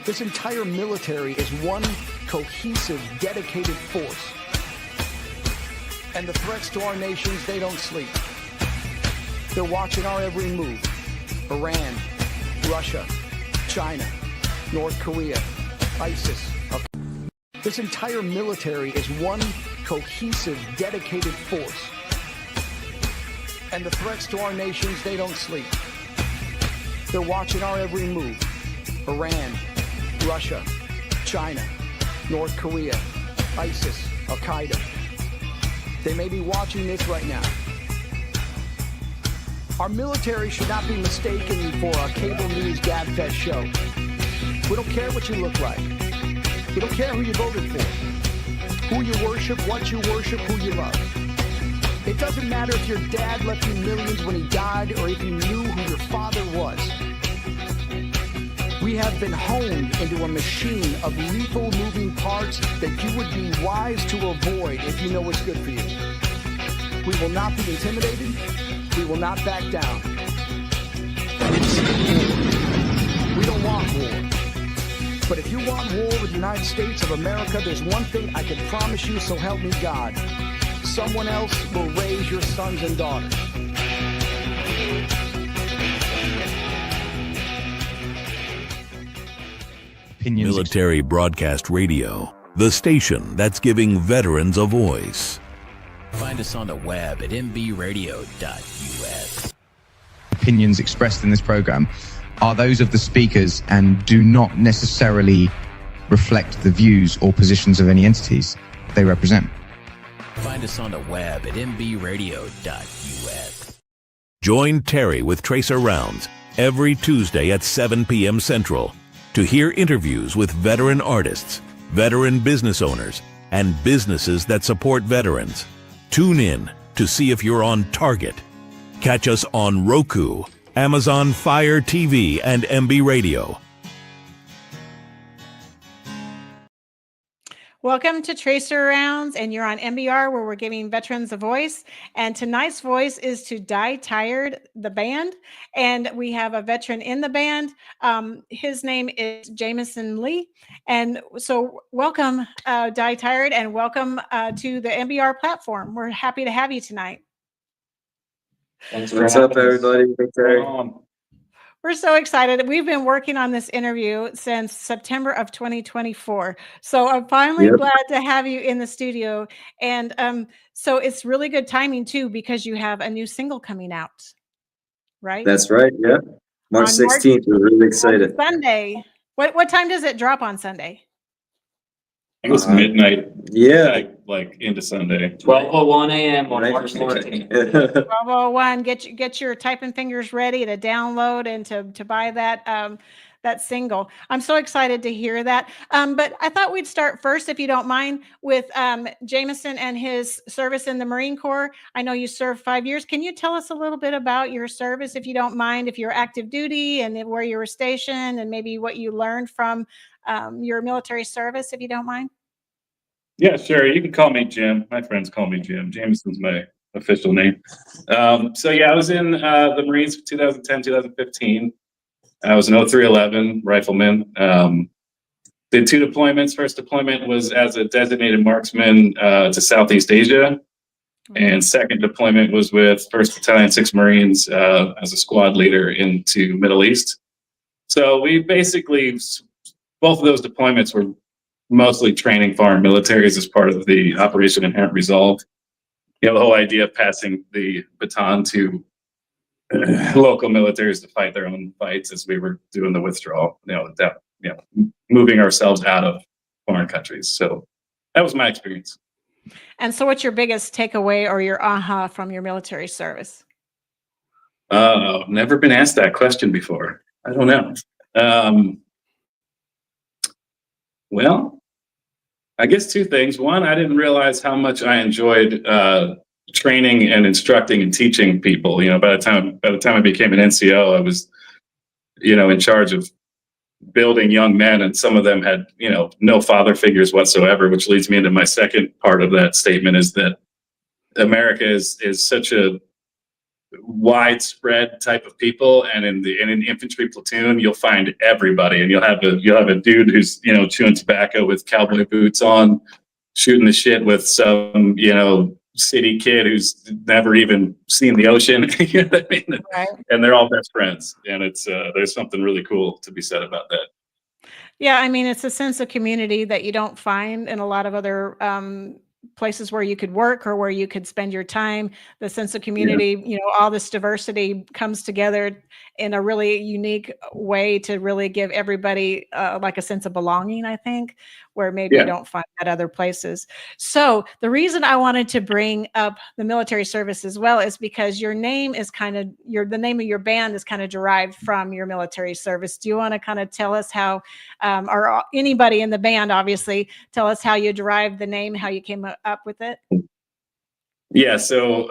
This entire military is one cohesive, dedicated force. And the threats to our nations, they don't sleep. They're watching our every move. Iran, Russia, China, North Korea, ISIS. This entire military is one cohesive, dedicated force. And the threats to our nations, they don't sleep. They're watching our every move. Iran, Russia, China, North Korea, ISIS, Al-Qaeda. They may be watching this right now. Our military should not be mistaken for a cable news gabfest show. We don't care what you look like. We don't care who you voted for, who you worship, what you worship, who you love. It doesn't matter if your dad left you millions when he died or if you knew who your father was. We have been honed into a machine of lethal moving parts that you would be wise to avoid if you know what's good for you. We will not be intimidated. We will not back down. We don't want war. But if you want war with the United States of America, there's one thing I can promise you, so help me God. Someone else will raise your sons and daughters. Military Broadcast Radio, the station that's giving veterans a voice. Find us on the web at mbradio.us. Opinions expressed in this program are those of the speakers and do not necessarily reflect the views or positions of any entities they represent. Find us on the web at mbradio.us. Join Terry with Tracer Rounds every Tuesday at 7 p.m. Central to hear interviews with veteran artists, veteran business owners, and businesses that support veterans. Tune in to see if you're on target. Catch us on Roku, Amazon Fire TV, and MB Radio. Welcome to Tracer Rounds, and you're on MBR, where we're giving veterans a voice. And tonight's voice is to Die Tired, the band. And we have a veteran in the band. His name is Jameson Lee. And so welcome, Die Tired, and welcome to the MBR platform. We're happy to have you tonight. What's up, everybody? We're so excited. We've been working on this interview since September of 2024. So I'm finally glad to have you in the studio. And so it's really good timing too, because you have a new single coming out, right? That's right. Yeah. March 16th. We're really excited. Sunday. What time does it drop on Sunday? I think it's midnight. Yeah. Like into Sunday. 12:01 a.m. on March 14th. 12:01. Get your typing fingers ready to download and to buy that that single. I'm so excited to hear that. But I thought we'd start first, if you don't mind, with Jameson and his service in the Marine Corps. I know you served 5 years. Can you tell us a little bit about your service, if you don't mind, if you're active duty and where you were stationed, and maybe what you learned from your military service, if you don't mind? Yeah, sure. You can call me Jim. My friends call me Jim. Jameson's my official name. So yeah, I was in the Marines 2010, 2015. I was an 0311 rifleman. Did 2 deployments. First deployment was as a designated marksman to Southeast Asia. And second deployment was with 1st Battalion, 6th Marines as a squad leader into Middle East. So we basically, both of those deployments were mostly training foreign militaries as part of the Operation Inherent Resolve. You know, the whole idea of passing the baton to local militaries to fight their own fights as we were doing the withdrawal, moving ourselves out of foreign countries. So that was my experience. And so what's your biggest takeaway or your aha from your military service? Never been asked that question before. I don't know. Well, I guess 2 things. One, I didn't realize how much I enjoyed training and instructing and teaching people. You know, by the time I became an NCO, I was, in charge of building young men, and some of them had, no father figures whatsoever, which leads me into my second part of that statement, is that America is such a widespread type of people, and in an infantry platoon, you'll find everybody, and you'll have a dude who's, you know, chewing tobacco with cowboy boots on, shooting the shit with some, you know, city kid who's never even seen the ocean. You know what I mean? Right. And they're all best friends, and it's there's something really cool to be said about that. Yeah, I mean, it's a sense of community that you don't find in a lot of other places where you could work or where you could spend your time. The sense of community, you know, all this diversity comes together in a really unique way to really give everybody like a sense of belonging, I think, where maybe you don't find that other places. So the reason I wanted to bring up the military service as well is because your name is kind of the name of your band is kind of derived from your military service. Do you want to kind of tell us how, or anybody in the band, obviously, tell us how you derived the name, how you came up with it? Yeah, so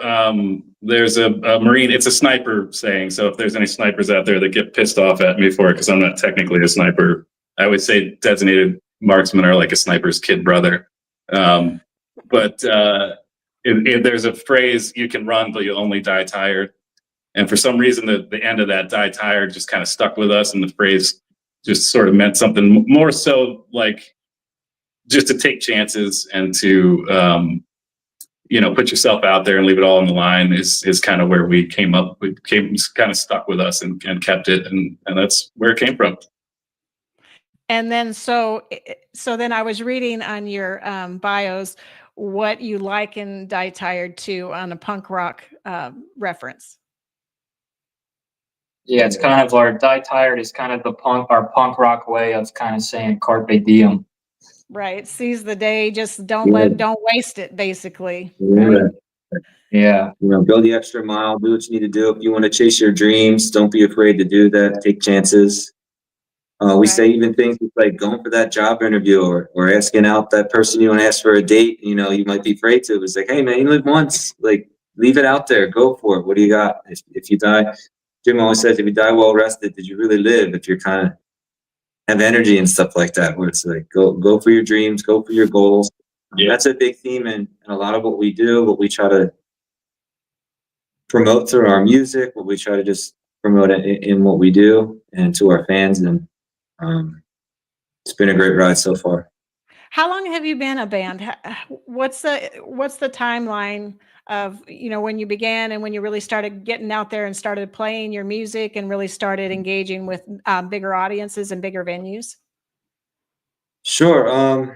there's a Marine, it's a sniper saying. So if there's any snipers out there that get pissed off at me for it, because I'm not technically a sniper, I would say designated marksmen are like a sniper's kid brother. But there's a phrase, you can run, but you'll only die tired. And for some reason, the end of that die tired just kind of stuck with us. And the phrase just sort of meant something more so like just to take chances and to, you know, put yourself out there and leave it all on the line is kind of where we came up. We kind of stuck with us and kept it. And that's where it came from. And then, so then I was reading on your bios what you liken Die Tired to on a punk rock reference. Yeah, it's kind of our Die Tired is kind of our punk rock way of kind of saying carpe diem. Right. Seize the day. Just don't waste it, basically. Yeah. Right? Yeah. You know, go the extra mile, do what you need to do. If you want to chase your dreams, don't be afraid to do that. Take chances. We say even things like going for that job interview or asking out that person you want to ask for a date, you know, you might be afraid to. It's like, hey man, you live once, like leave it out there, go for it. What do you got? If you die, Jim always says, if you die well rested, did you really live? If you're kind of have energy and stuff like that, where it's like, go for your dreams, go for your goals. Yeah. That's a big theme in a lot of what we do, what we try to promote through our music, what we try to just promote in what we do and to our fans. And it's been a great ride so far. How long have you been a band? What's the timeline of, you know, when you began and when you really started getting out there and started playing your music and really started engaging with bigger audiences and bigger venues? Sure.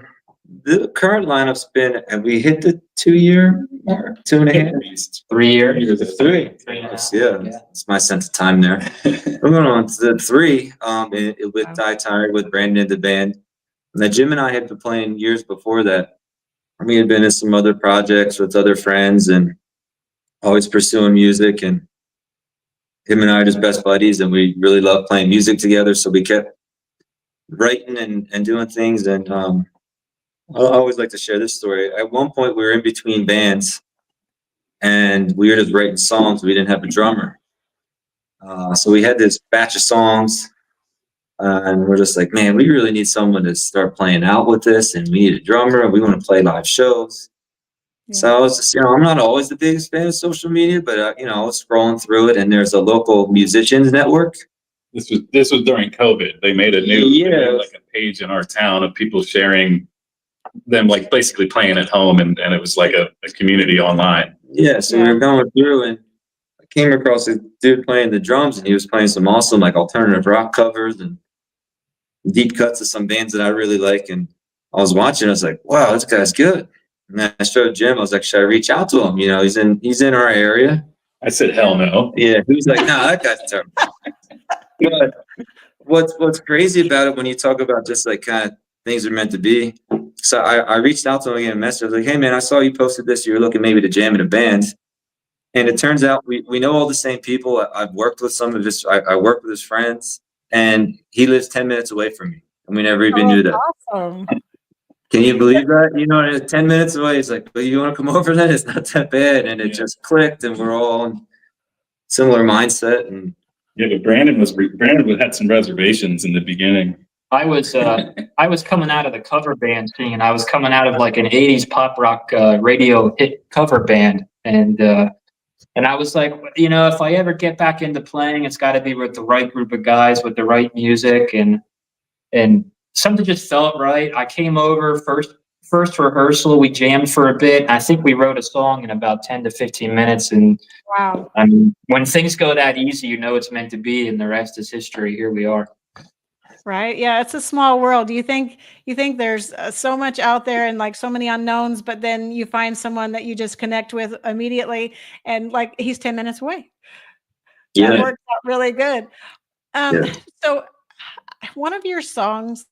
The current lineup's been, have we hit the 2-year mark? 2.5? 3 years. 3. Yeah, it's my sense of time there. We're going on to 3 with Die Tired with Brandon, the band. And then Jim and I had been playing years before that. We had been in some other projects with other friends and always pursuing music. And him and I are just best buddies, and we really love playing music together. So we kept writing and doing things. And I always like to share this story. At one point, we were in between bands, and we were just writing songs. We didn't have a drummer. So we had this batch of songs. And we're just like, man, we really need someone to start playing out with this, and we need a drummer, and we want to play live shows. Yeah. So I was just, you know, I'm not always the biggest fan of social media, but you know, I was scrolling through it, and there's a local musicians network. This was during COVID. They made a new like a page in our town of people sharing them, like basically playing at home, and it was like a community online. Yeah, so we were going through, and I came across a dude playing the drums, and he was playing some awesome like alternative rock covers and deep cuts of some bands that I really like. And I was watching, I was like, wow, this guy's good. And then I showed Jim, I was like, should I reach out to him? You know, he's in our area. I said, hell no. Yeah, he was like, no, that guy's terrible. But what's crazy about it when you talk about just like kind of things are meant to be. So I reached out to him again, a message. I was like, hey man, I saw you posted this. You're looking maybe to jam in a band. And it turns out we know all the same people. I've worked with some of his, I worked with his friends. And he lives 10 minutes away from me, and we never even knew that. Awesome. Can you believe that? You know, 10 minutes away. He's like, well, you want to come over then? It's not that bad. And it just clicked, and we're all in similar mindset. And yeah, but Brandon had some reservations in the beginning. I was coming out of the cover band scene. I was coming out of like an 80s pop rock radio hit cover band. And And I was like, you know, if I ever get back into playing, it's got to be with the right group of guys with the right music, and something just felt right. I came over first rehearsal, we jammed for a bit. I think we wrote a song in about 10 to 15 minutes. And Wow. I mean, when things go that easy, you know it's meant to be, and the rest is history. Here we are. Right. Yeah, it's a small world. You think there's so much out there and like so many unknowns, but then you find someone that you just connect with immediately, and like he's 10 minutes away. That Yeah. works out really good. Yeah. So one of your songs,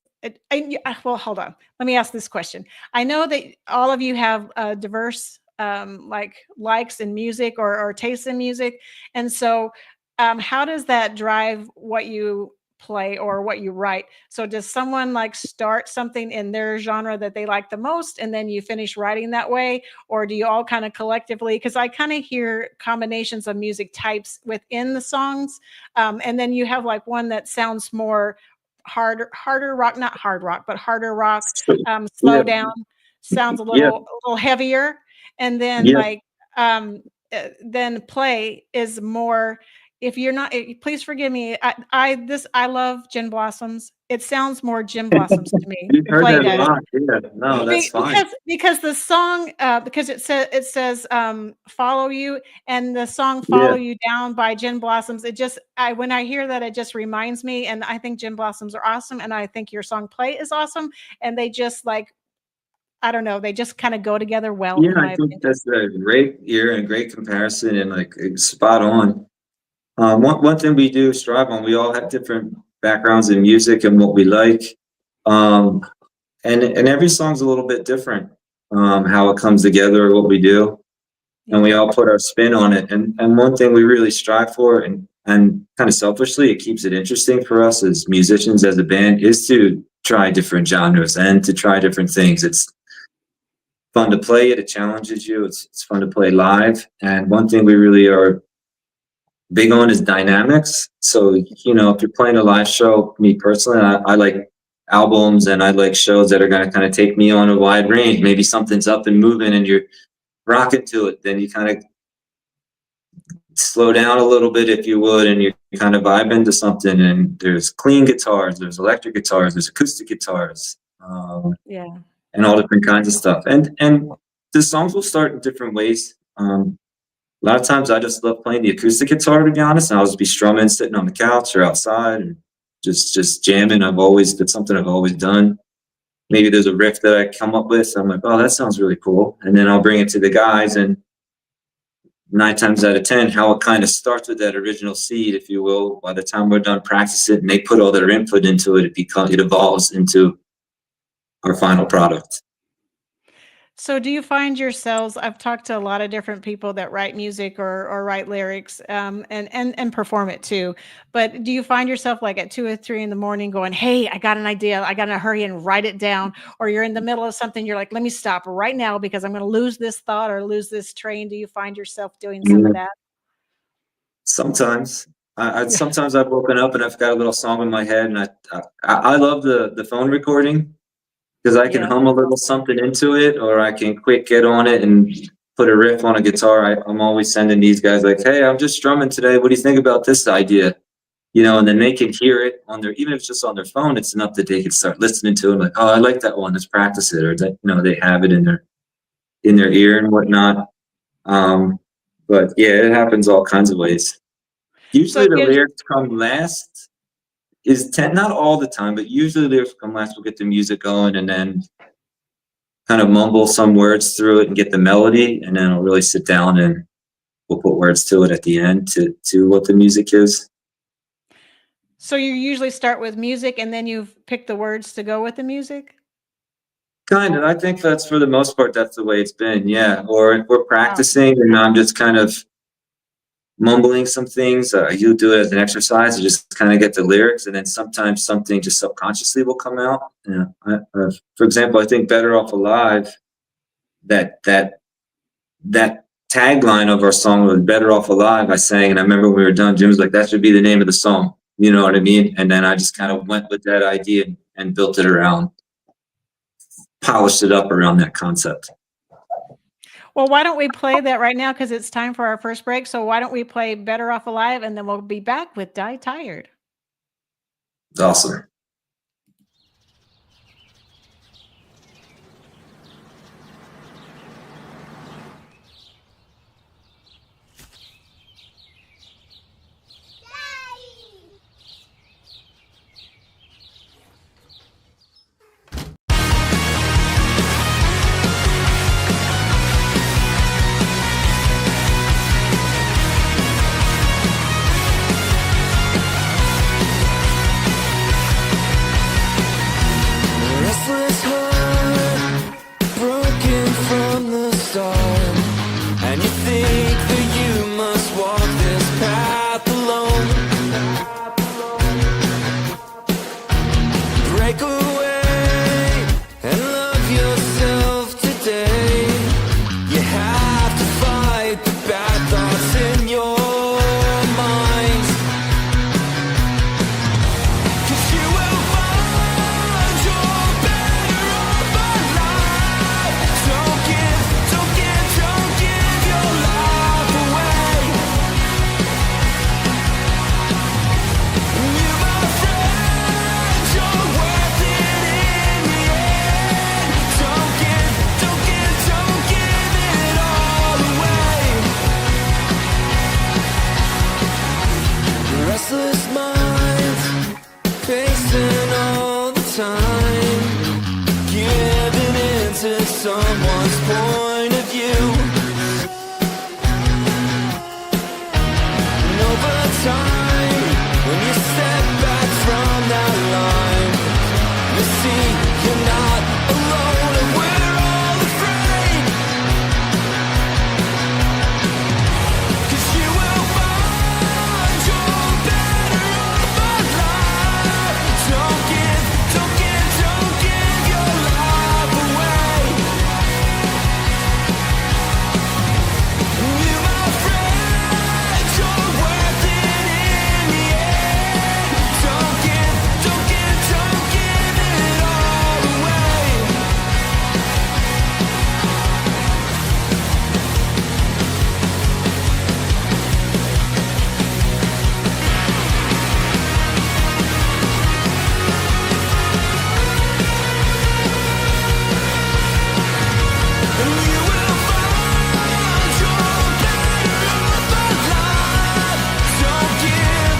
well, hold on. Let me ask this question. I know that all of you have diverse like likes in music or tastes in music. And so how does that drive what you play or what you write? So does someone like start something in their genre that they like the most and then you finish writing that way? Or do you all kind of collectively, because I kind of hear combinations of music types within the songs. And then you have like one that sounds more harder rock, not hard rock, but harder rock, slow Yeah. down, sounds a Yeah. little heavier. And then Yeah. like then play is more, if you're not, please forgive me. I love Gin Blossoms. It sounds more Gin Blossoms to me. You've than heard Play that a does. lot. Yeah. No, that's fine. Because the song because it says follow you, and the song Yeah. Follow You Down by Gin Blossoms, it just when I hear that, it just reminds me, and I think Gin Blossoms are awesome, and I think your song Play is awesome, and they just like, I don't know, they just kind of go together well Yeah, in my I think opinion. that's a great year and great comparison and like spot on. One thing we do strive on, we all have different backgrounds in music and what we like. And every song's a little bit different, how it comes together, what we do. And we all put our spin on it. And one thing we really strive for, and kind of selfishly, it keeps it interesting for us as musicians, as a band, is to try different genres and to try different things. It's fun to play it challenges you, it's fun to play live. And one thing we really are big on is dynamics. So, you know, if you're playing a live show, me personally, I like albums and I like shows that are going to kind of take me on a wide range. Maybe something's up and moving and you're rocking to it, then you kind of slow down a little bit, if you would, and you kind of vibe into something. And there's clean guitars, there's electric guitars, there's acoustic guitars, Yeah. and all different kinds of stuff. And the songs will start in different ways. A lot of times I just love playing the acoustic guitar, to be honest, and I'll just be strumming, sitting on the couch or outside, and just jamming. It's something I've always done. Maybe there's a riff that I come up with, so I'm like, oh, that sounds really cool. And then I'll bring it to the guys, and 9 times out of 10, how it kind of starts with that original seed, if you will. By the time we're done practicing and they put all their input into it, it evolves into our final product. So do you find yourselves, I've talked to a lot of different people that write music or write lyrics and perform it too. But do you find yourself like at 2 or 3 in the morning going, hey, I got an idea. I got to hurry and write it down. Or you're in the middle of something. You're like, let me stop right now because I'm going to lose this thought or lose this train. Do you find yourself doing some of that? Sometimes. Sometimes I've woken up and I've got a little song in my head, and I love the phone recording, because I can hum a little something into it, or I can quick get on it and put a riff on a guitar. I'm always sending these guys like, hey, I'm just strumming today. What do you think about this idea? You know, and then they can hear it on their, even if it's just on their phone, it's enough that they can start listening to it. Like, oh, I like that one. Let's practice it. Or that, you know, they have it in their ear and whatnot. But yeah, it happens all kinds of ways. Usually the lyrics come last. Not all the time, but usually lyrics come last. We'll get the music going and then kind of mumble some words through it and get the melody, and then I'll really sit down and we'll put words to it at the end to what the music is. So you usually start with music and then you pick the words to go with the music? Kind of. I think that's, for the most part, that's the way it's been. Yeah. Or if we're practicing and I'm just kind of mumbling some things, you do it as an exercise. You just kind of get the lyrics, and then sometimes something just subconsciously will come out. Yeah. For example, I think "Better Off Alive," that tagline of our song was "Better Off Alive." I sang, and I remember when we were done, Jim was like, "That should be the name of the song." You know what I mean? And then I just kind of went with that idea and built it around, polished it up around that concept. Well, why don't we play that right now? Because it's time for our first break. So why don't we play Better Off Alive, and then we'll be back with Die Tired. Awesome. Restless heart, broken from the start, and you think that you must walk this path alone. Break away and love yourself today. You have to fight the bad thoughts in your mind, 'cause you will find your better off alive. Don't give your life away. You, my friend, you're worth it in the end. Don't give it all away. Restless minds, pacing all the time, giving in to someone's point of view. And over time, when you step back from that line, you see you're not alone, and we're all afraid. 'Cause you will find your better off alive. Don't give your life away. You, my friend, you're worth it in the end. Don't give it all away. And you will find your better off alive. Don't give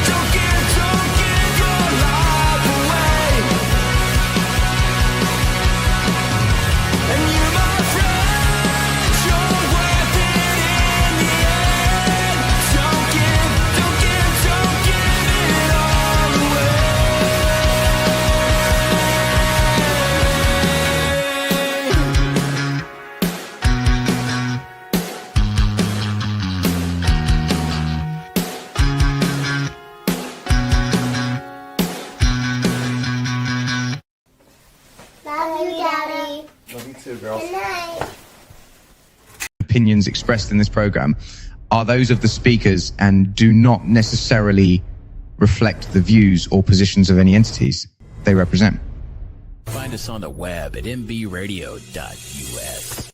your life away. And you, my friend, you're worth it in the end. Don't give it all away. Love you, Daddy. Love you too, girls. Good night. Opinions expressed in this program are those of the speakers and do not necessarily reflect the views or positions of any entities they represent. Find us on the web at mbradio.us.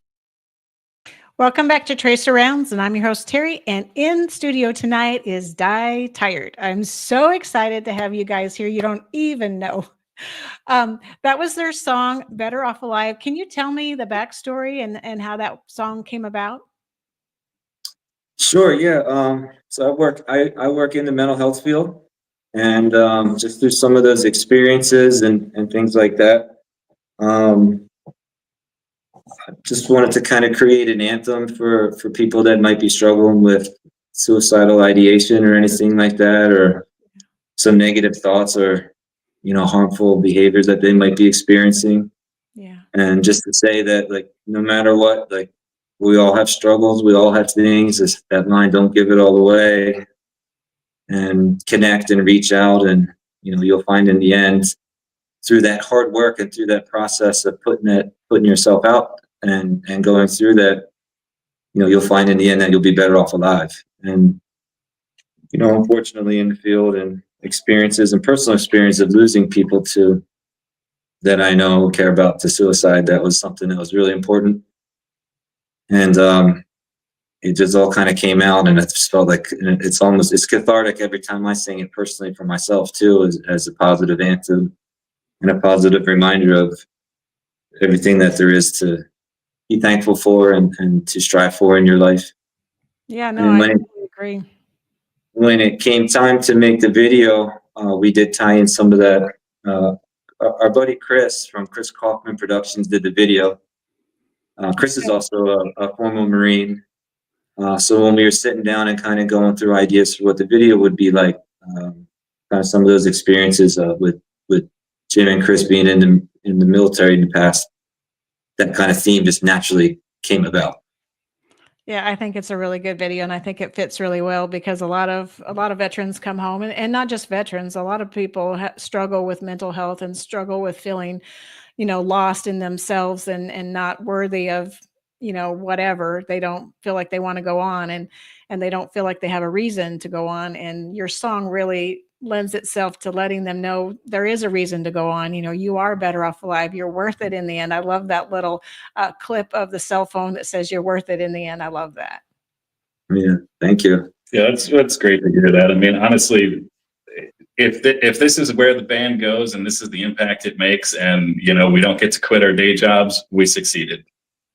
Welcome back to Tracer Rounds, and I'm your host, Terry, and in studio tonight is Die Tired. I'm so excited to have you guys here. You don't even know. That was their song, Better Off Alive. Can you tell me the backstory and how that song came about? Sure, yeah. So I work in the mental health field, and just through some of those experiences and things like that, just wanted to kind of create an anthem for people that might be struggling with suicidal ideation or anything like that, or some negative thoughts or harmful behaviors that they might be experiencing. Yeah. And just to say that, like, no matter what, like, we all have struggles, we all have things. That line, don't give it all away, and connect and reach out, and you'll find in the end, through that hard work and through that process of putting yourself out and going through that, you'll find in the end that you'll be better off alive. And unfortunately, in the field and experiences and personal experience of losing people to that I know care about to suicide, that was something that was really important. And it just all kind of came out, and it just felt like it's cathartic every time I sing it personally for myself too, as a positive anthem and a positive reminder of everything that there is to be thankful for and to strive for in your life. Yeah, And no, I when it, totally agree. when it came time to make the video, we did tie in some of that. Our buddy Chris from Chris Kaufman Productions did the video. Chris is also a former Marine. So when we were sitting down and kind of going through ideas for what the video would be like, kind of some of those experiences with Jim and Chris being in the military in the past, that kind of theme just naturally came about. Yeah, I think it's a really good video, and I think it fits really well because a lot of veterans come home, and not just veterans. A lot of people struggle with mental health and struggle with feeling, lost in themselves and not worthy of, whatever. They don't feel like they want to go on, and they don't feel like they have a reason to go on. And your song really lends itself to letting them know there is a reason to go on. You are better off alive. You're worth it in the end. I love that little clip of the cell phone that says you're worth it in the end. I love that. Yeah, thank you. Yeah, it's great to hear that. I mean, honestly, if this is where the band goes and this is the impact it makes, and we don't get to quit our day jobs, we succeeded.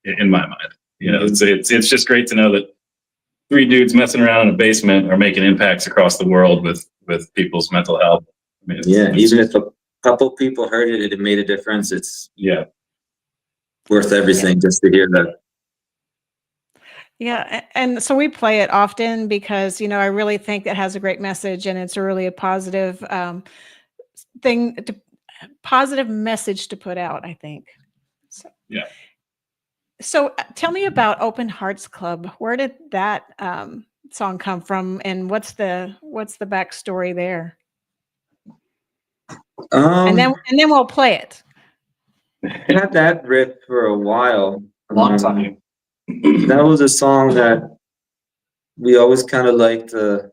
In my mind, it's just great to know that 3 dudes messing around in a basement are making impacts across the world with people's mental health. I mean, Even if a couple people heard it, it made a difference. It's worth everything just to hear that. Yeah, and so we play it often because I really think it has a great message, and it's really a positive positive message to put out, I think. So, yeah. So tell me about Open Hearts Club. Where did that song come from, and what's the backstory there? And then we'll play it. I had that riff for a while. Long time. That was a song that we always kind of liked. It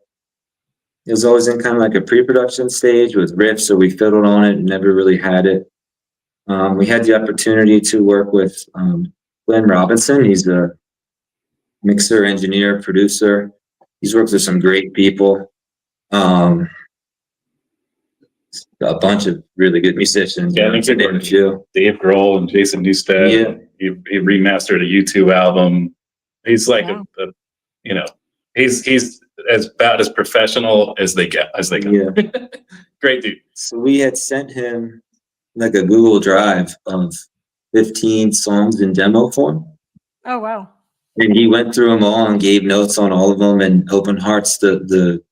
was always in kind of like a pre-production stage with riffs, so we fiddled on it and never really had it. We had the opportunity to work with Glenn Robinson. He's a mixer, engineer, producer. He's worked with some great people. A bunch of really good musicians. Yeah, I think to name a few. Dave Grohl and Jason Newsted. Yeah. He remastered a U2 album. He's like he's about as professional as they get. Yeah. Great dude. So we had sent him like a Google Drive of 15 songs in demo form. Oh, wow. And he went through them all and gave notes on all of them. And Open Hearts, the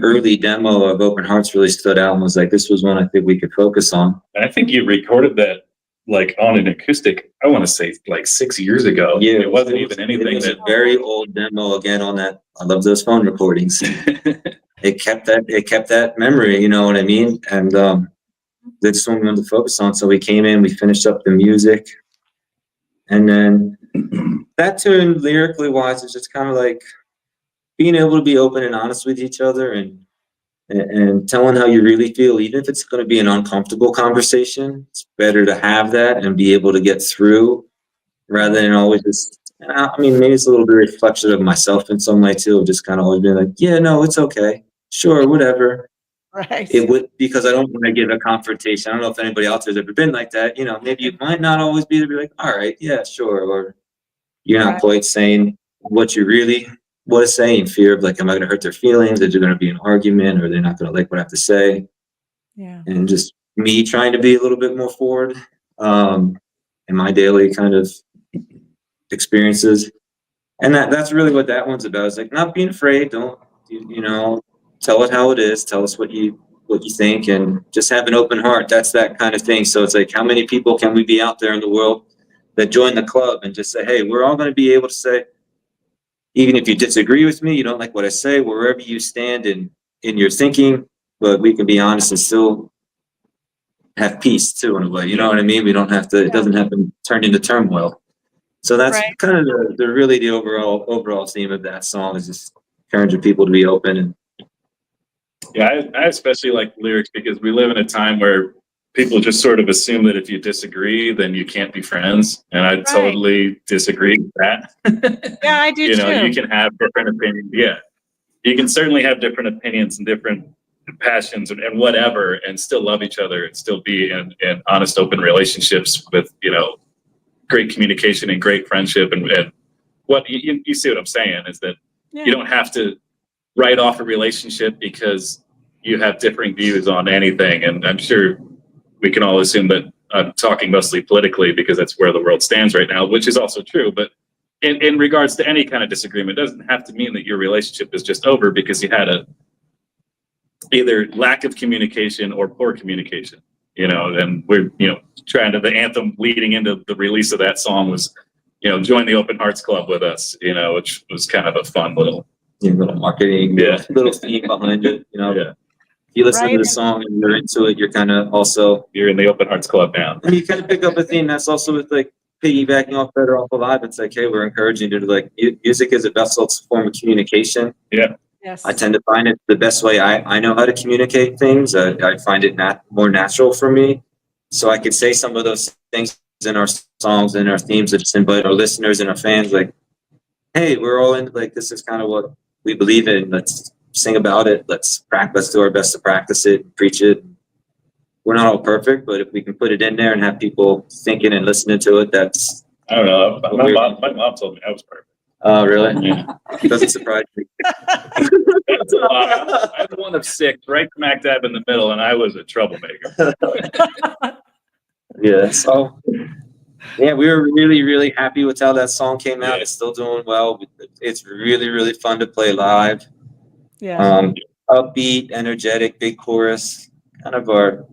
early demo of Open Hearts really stood out and was like, this was one I think we could focus on. And I think you recorded that like on an acoustic, I want to say like 6 years ago. Yeah, it wasn't even anything it was that a very old demo again on that. I love those phone recordings. It kept that memory, you know what I mean? And that's just what we wanted to focus on. So we came in, we finished up the music, and then that tune, lyrically wise, is just kind of like being able to be open and honest with each other and telling how you really feel, even if it's going to be an uncomfortable conversation. It's better to have that and be able to get through rather than always just, I mean, maybe it's a little bit reflection of myself in some way too, just kind of always being like, yeah, no, it's okay. Sure, whatever. Right. It would, because I don't want to give a confrontation. I don't know if anybody else has ever been like that. Maybe you might not always be to be like, all right, yeah, sure. Or you're not quite saying what you really want to say in fear of like, am I going to hurt their feelings? Is there going to be an argument, or they're not going to like what I have to say? Yeah. And just me trying to be a little bit more forward in my daily kind of experiences. And that's really what that one's about. It's like not being afraid. Don't, tell it how it is. Tell us what you think, and just have an open heart. That's that kind of thing. So it's like, how many people can we be out there in the world that join the club and just say, hey, we're all going to be able to say, even if you disagree with me, you don't like what I say, wherever you stand in your thinking, but we can be honest and still have peace too, in a way. You know what I mean? We don't have to, it doesn't have to turn into turmoil. So that's kind of the overall theme of that song, is just encouraging people to be open. And yeah, I especially like lyrics because we live in a time where people just sort of assume that if you disagree, then you can't be friends. And I totally disagree with that. Yeah, I do You know, too. you can have different opinions. Yeah. You can certainly have different opinions and different passions and whatever, and still love each other and still be in honest, open relationships with, you know, great communication and great friendship. And what you see what I'm saying is that you don't have to write off a relationship because you have differing views on anything. And I'm sure we can all assume that I'm talking mostly politically because that's where the world stands right now, which is also true. But in regards to any kind of disagreement, it doesn't have to mean that your relationship is just over because you had either lack of communication or poor communication, you know. And we're, you know, trying to, the anthem leading into the release of that song was, you know, join the Open Hearts Club with us, you know, which was kind of a fun little marketing, little theme behind it, you know. Yeah. If you listen to Right. the song and you're into it, you're kind of also, You're in the Open Hearts Club now. and you kind of pick up a theme that's also with like piggybacking off Better Off Alive. It's like, hey, we're encouraging you to like, music is a vessel, it's a form of communication. Yes. I tend to find it the best way I know how to communicate things. I find it more natural for me. So I could say some of those things in our songs and our themes that just invite our listeners and our fans, like, hey, we're all in, like, this is kind of what we believe in. Let's sing about it. Let's do our best to practice it, preach it. We're not all perfect, but if we can put it in there and have people thinking and listening to it, that's, I don't know. My mom told me I was perfect. oh, really? Yeah. Doesn't surprise me. That's a lot. I'm one of six, right smack dab in the middle, and I was a troublemaker. Yeah. So, yeah, we were really, really happy with how that song came out. It's still doing well. It's really, really fun to play live. Yeah. Upbeat, energetic, big chorus. Kind of our.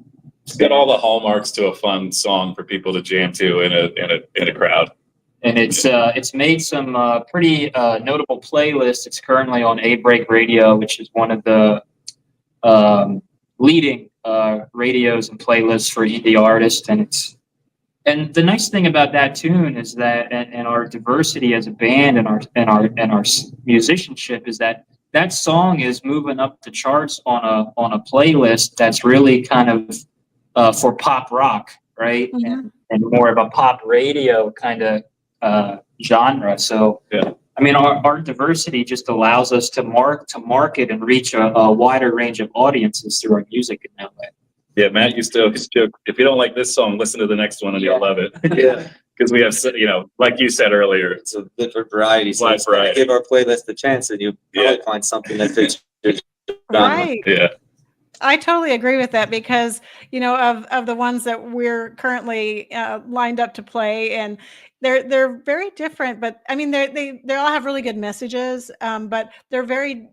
It's got all the hallmarks to a fun song for people to jam to in a crowd. And it's made some pretty notable playlists. It's currently on A Break Radio, which is one of the leading radios and playlists for indie artists. And the nice thing about that tune is that, and our diversity as a band and our musicianship is that song is moving up the charts on a playlist that's really kind of for pop rock, right? Mhm. And more of a pop radio kind of genre. So, I mean, our diversity just allows us to market and reach a wider range of audiences through our music in that way. Yeah, Matt used to joke, if you don't like this song, listen to the next one and you'll love it. Yeah. Because we have, you know, like you said earlier, It's a different variety. So Wide it's gonna variety. give our playlist a chance, and you probably find something that fits your genre. Right. yeah. I totally agree with that because, you know, of the ones that we're currently lined up to play, and they're very different, but I mean, they all have really good messages, but they're very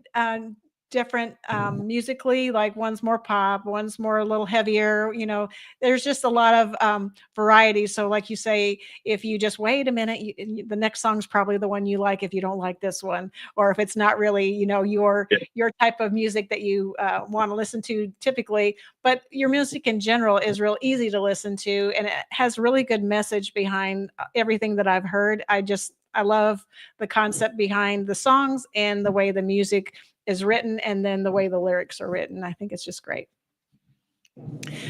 different musically. Like one's more pop, one's more a little heavier. You know, there's just a lot of variety. So, like you say, if you just wait a minute, the next song's probably the one you like. If you don't like this one, or if it's not really, you know, your type of music that you want to listen to typically, but your music in general is real easy to listen to, and it has really good message behind everything that I've heard. I love the concept behind the songs and the way the music is written, and then the way the lyrics are written. I think it's just great.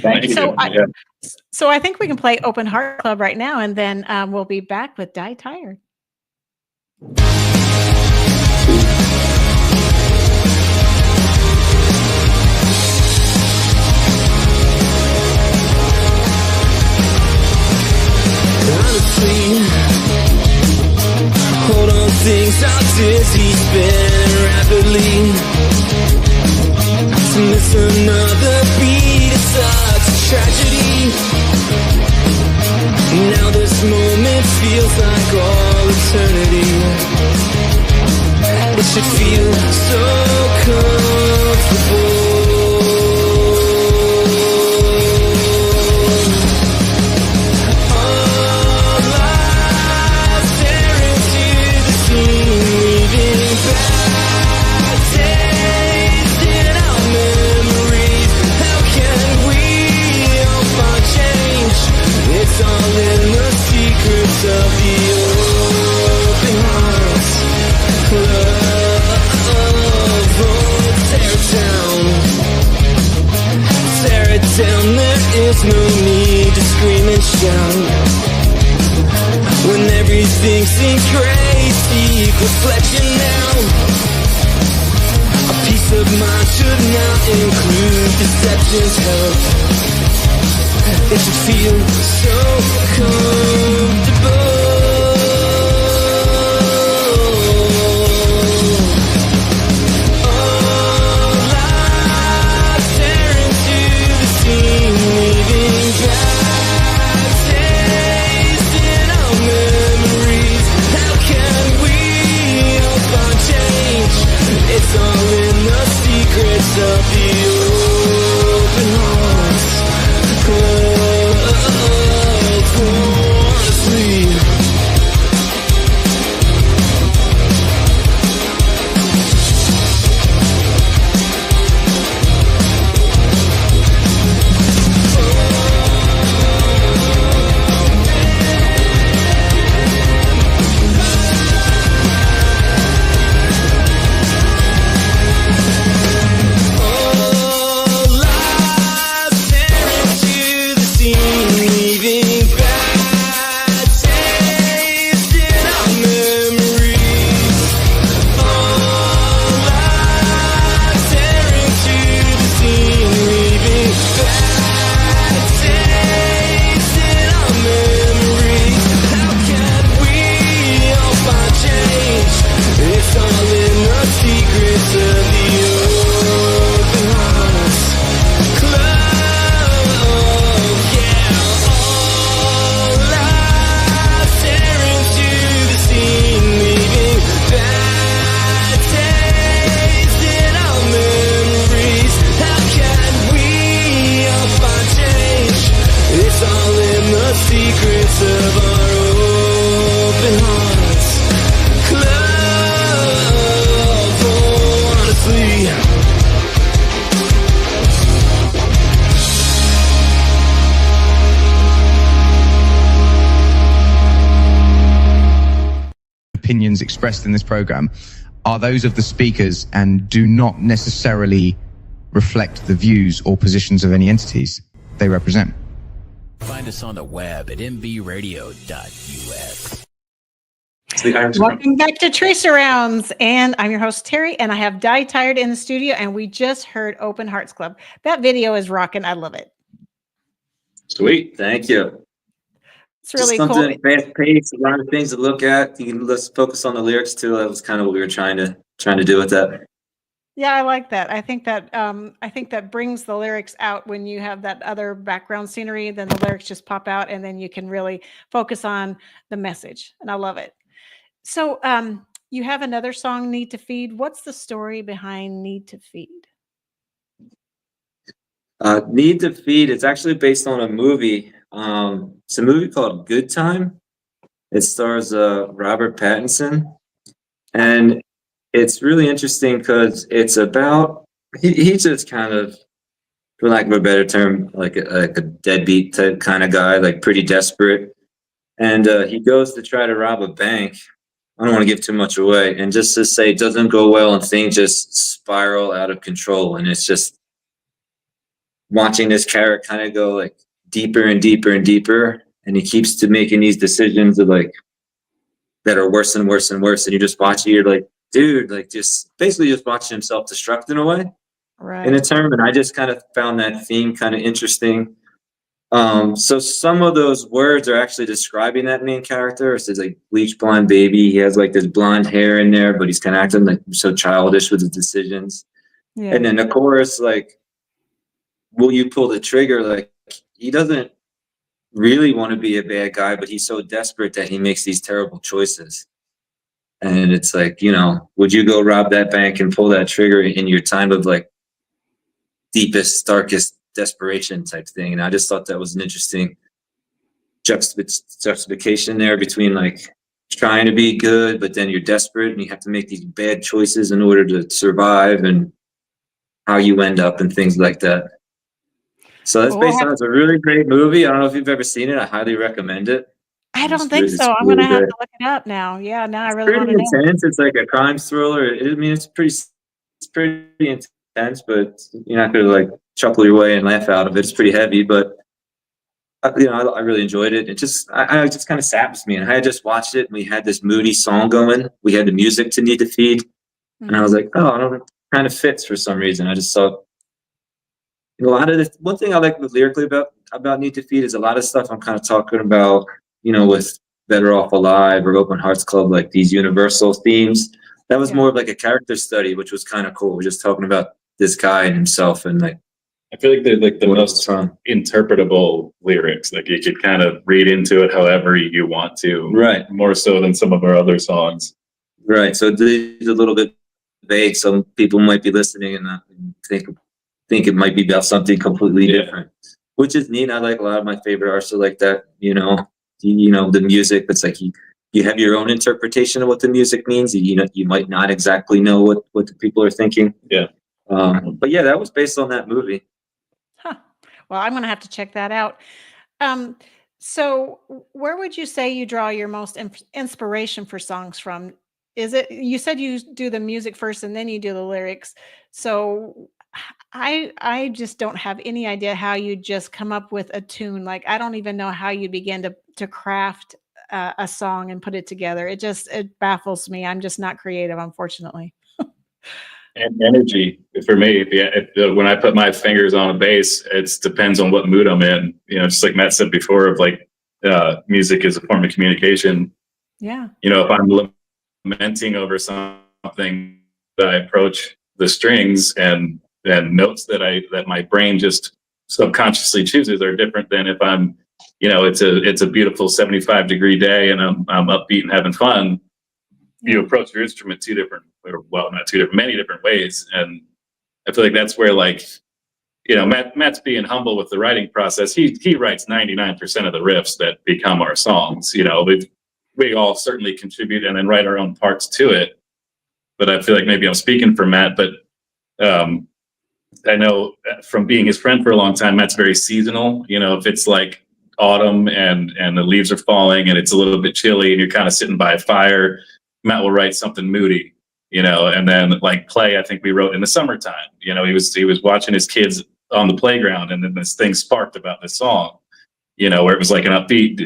Thank you. So I think we can play Open Heart Club right now, and then we'll be back with Die Tired. Honestly, hold on, things are dizzy, spinning rapidly. To miss another beat is such a tragedy. Now this moment feels like all eternity. It should feel so comfortable. It's all in the secrets of the Open Hearts Club. Oh, tear down When everything seems crazy, reflection now. A peace of mind should not include deception's help. It should feel so comfortable. All eyes stare into the scene, leaving bad taste in our memories. How can we hope on change? It's all in the secrets of the open hearts. Honestly, opinions expressed in this program are those of the speakers and do not necessarily reflect the views or positions of any entities they represent. Find us on the web at mbradio.us. Welcome back to Tracer Rounds, and I'm your host Terry, and I have Die Tired in the studio, and we just heard Open Hearts Club. That video is rocking. I love it. Sweet, thank you. It's really Just cool. something fast paced, a lot of things to look at. You can let's focus on the lyrics too. That was kind of what we were trying to do with that. Yeah, I like that. I think that brings the lyrics out when you have that other background scenery. Then the lyrics just pop out, and then you can really focus on the message. And I love it. So, you have another song, "Need to Feed." What's the story behind "Need to Feed"? Need to Feed. It's actually based on a movie. It's a movie called Good Time. It stars Robert Pattinson, and it's really interesting because it's about he's just kind of, for lack of a better term, like a deadbeat type kind of guy, like pretty desperate, and he goes to try to rob a bank. I don't want to give too much away, and just to say it doesn't go well and things just spiral out of control, and it's just watching this character kind of go like deeper and deeper and deeper, and he keeps to making these decisions of like that are worse and worse and worse, and you just watch it, you're like, dude, like just basically just watching himself destruct in a way, Right. in a term. And I just kind of found that theme kind of interesting. So some of those words are actually describing that main character. It says like bleach blonde baby. He has like this blonde hair in there, but he's kind of acting like so childish with his decisions. Yeah. And then the chorus, like, will you pull the trigger? Like, he doesn't really want to be a bad guy, but he's so desperate that he makes these terrible choices. And it's like, you know, would you go rob that bank and pull that trigger in your time of like deepest, darkest desperation type thing? And I just thought that was an interesting juxtaposition there between like trying to be good, but then you're desperate and you have to make these bad choices in order to survive, and how you end up and things like that. So that's based on, it's a really great movie. I don't know if you've ever seen it. I highly recommend it. I don't It's think really- so. it's I'm gonna really have good. to look it up now. Yeah, now I It's really want pretty to know. intense. It's like a crime thriller. I mean, it's pretty intense, but you're not gonna like chuckle your way and laugh out of it. It's pretty heavy, but I really enjoyed it. It just kind of saps me. And I had just watched it and we had this moody song going. We had the music to Need to Feed. And I was like, oh, I don't know, it kind of fits for some reason. I just saw a lot of this. One thing I like lyrically about Need to Feed is a lot of stuff I'm kind of talking about, with Better Off Alive or Open Hearts Club, like these universal themes. That was more of like a character study, which was kind of cool. We're just talking about this guy and himself and like. I feel like they're like the What most song? interpretable lyrics. Like you could kind of read into it however you want to. Right. More so than some of our other songs. Right. So it's a little bit vague. Some people might be listening and not think it might be about something completely different, which is neat. I like a lot of my favorite artists are like that. The music. It's like you have your own interpretation of what the music means. You might not exactly know what the people are thinking. Yeah. But yeah, that was based on that movie. Huh. Well, I'm going to have to check that out. So where would you say you draw your most inspiration for songs from? Is it, you said you do the music first and then you do the lyrics. So I just don't have any idea how you just come up with a tune. Like, I don't even know how you begin to craft a song and put it together. It baffles me. I'm just not creative, unfortunately. And energy for me. When I put my fingers on a bass, it depends on what mood I'm in. Just like Matt said before, of like music is a form of communication. Yeah. If I'm lamenting over something, that I approach the strings and notes that my brain just subconsciously chooses are different than if I'm, it's a beautiful 75-degree day and I'm upbeat and having fun. You approach your instrument many different ways. And I feel like that's where Matt's being humble with the writing process. He writes 99% of the riffs that become our songs. We all certainly contribute and then write our own parts to it. But I feel like maybe I'm speaking for Matt, but I know from being his friend for a long time, Matt's very seasonal. If it's like autumn and the leaves are falling and it's a little bit chilly and you're kind of sitting by a fire, Matt will write something moody, and then like Play, I think we wrote in the summertime. He was watching his kids on the playground and then this thing sparked about this song, where it was like an upbeat,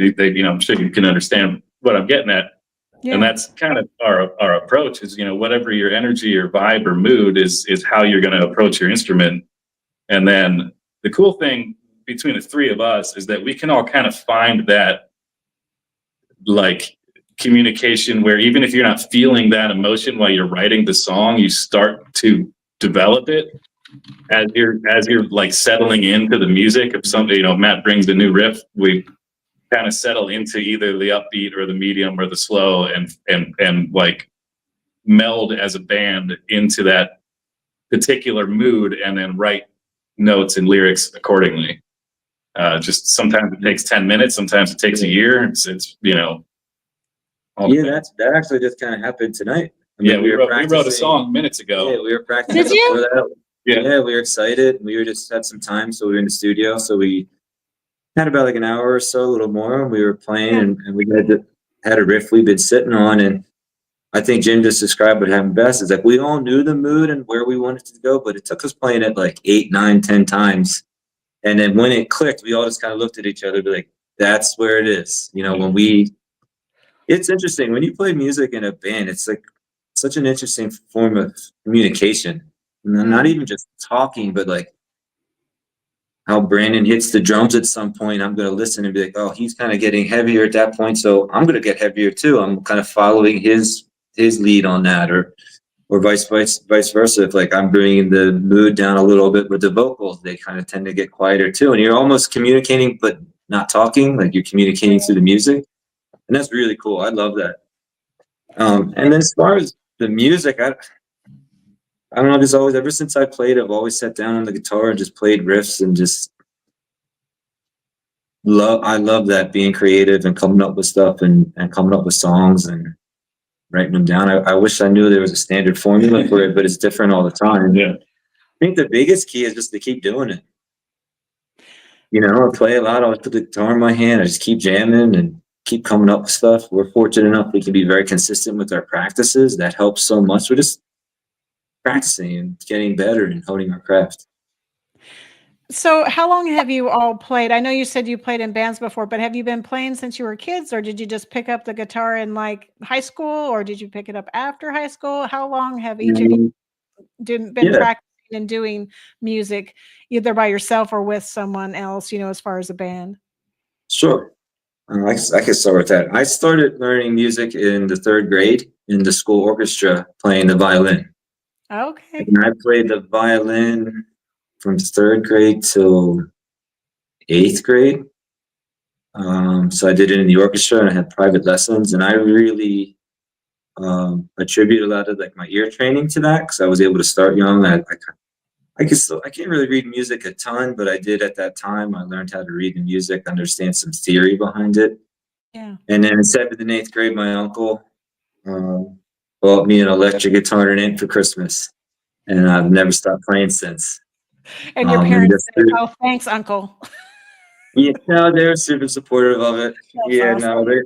I'm sure you can understand what I'm getting at. Yeah. And that's kind of our approach is, whatever your energy or vibe or mood is how you're going to approach your instrument. And then the cool thing between the three of us is that we can all kind of find that like communication where even if you're not feeling that emotion while you're writing the song, you start to develop it as you're like settling into the music of something. Matt brings the new riff, we kind of settle into either the upbeat or the medium or the slow and like meld as a band into that particular mood and then write notes and lyrics accordingly. Just sometimes it takes 10 minutes, sometimes it takes a year. It's that actually just kind of happened tonight. We wrote a song minutes ago. Yeah, we were practicing. Did you? That. Yeah, we were excited. We just had some time, so we were in the studio. So we had about like an hour or so, a little more. And we were playing, and we had a riff we've been sitting on. And I think Jim just described what happened best. Is like we all knew the mood and where we wanted to go, but it took us playing it like 8, 9, 10 times. And then when it clicked, we all just kind of looked at each other, be like, "That's where it is." It's interesting when you play music in a band. It's like such an interesting form of communication. Not even just talking, but like how Brandon hits the drums at some point. I'm going to listen and be like, "Oh, he's kind of getting heavier at that point, so I'm going to get heavier too." I'm kind of following his lead on that, or vice versa. If like I'm bringing the mood down a little bit with the vocals, they kind of tend to get quieter too. And you're almost communicating, but not talking. Like you're communicating through the music. And that's really cool. I love that. And then as far as the music, I don't know, there's always, ever since I played, I've always sat down on the guitar and just played riffs and just I love that, being creative and coming up with stuff and coming up with songs and writing them down. I wish I knew there was a standard formula for it, but it's different all the time. Yeah. I think the biggest key is just to keep doing it. I play a lot. I put the guitar in my hand. I just keep jamming and keep coming up with stuff. We're fortunate enough we can be very consistent with our practices. That helps so much. We're just practicing and getting better and honing our craft. So how long have you all played? I know you said you played in bands before, but have you been playing since you were kids, or did you just pick up the guitar in like high school, or did you pick it up after high school? How long have each of you been Yeah, practicing and doing music, either by yourself or with someone else, as far as a band? sure. I can start with that. I started learning music in the third grade in the school orchestra playing the violin. Okay. And I played the violin from third grade till eighth grade. So I did it in the orchestra and I had private lessons, and I really attribute a lot of like my ear training to that because I was able to start young. I can't really read music a ton, but I did at that time. I learned how to read the music, understand some theory behind it. Yeah. And then in seventh and eighth grade, my uncle bought me an electric guitar and amp for Christmas, and I've never stopped playing since. And your And parents just say, "Oh, thanks, Uncle." yeah, no, they're super supportive of it. That's Yeah, awesome. no,